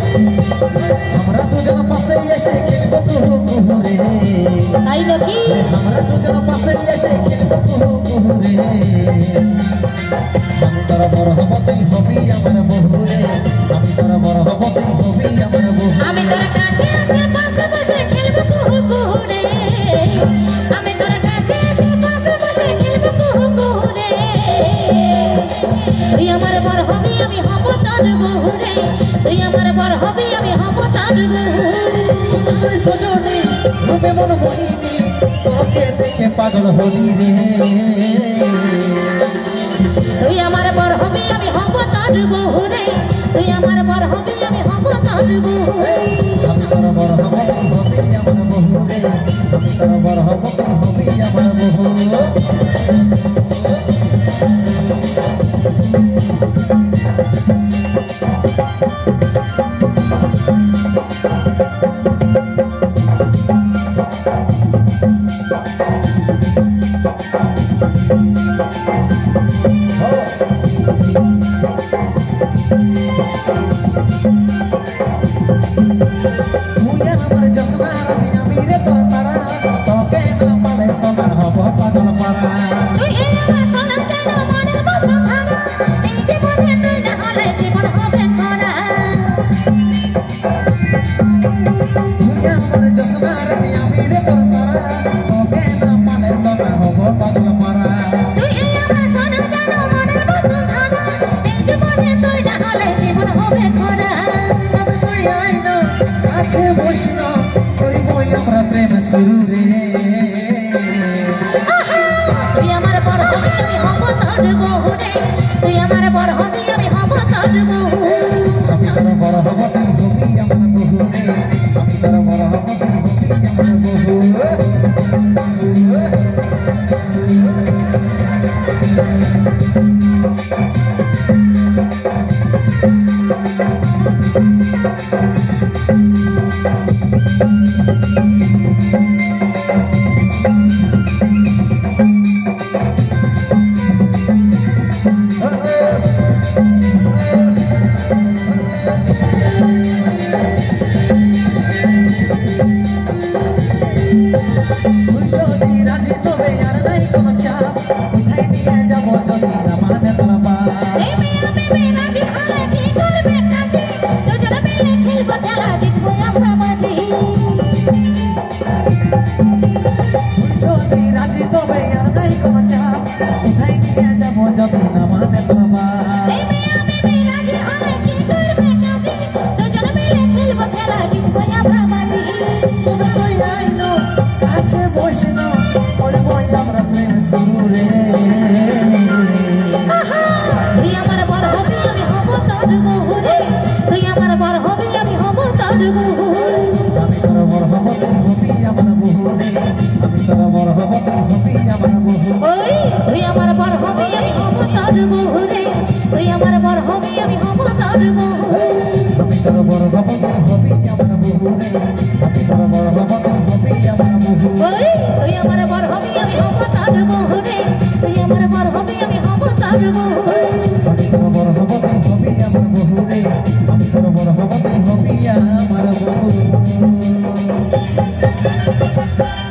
हमरा तुझन पासे ऐसे खेलबो कुहू रे ताई लकी हमरा तुझन पासे ऐसे खेलबो कुहू रे আমি তোরা বড় হব তুই হবি আমার বহু রে আমি তোরা বড় হব তুই হবি আমার বহু আমি তোর কাছে এসে পাশে বসে খেলবো কুহু কুহু রে আমি তোর কাছে এসে পাশে বসে খেলবো কুহু কুহু রে তুই আমার বড় হবি আমি হব তোর বহু রে তুই আমার বড় হবি আমি হব তোর বহু শুধু তুই সজনী রূপে মন মোহিনী তোকে দেখে পাগল হলি রে তুই আমার বড় হবি আমি হব তোর বহু রে তুই আমার বড় হবি আমি হব তোর বহু আমি তোরা বড় হব তুই হবি আমার বহু রে আমি তোরা বড় হব তুই হবি আমার বহু তুই আমার বড় হবি আমি হব তোর বহু রে তুই আমার বড় হবি আমি হব তোর বহু আমি তোরা বড় হব তুই হবি আমার বহু রে আমি তোরা বড় হব তুই হবি আমার বহু আমার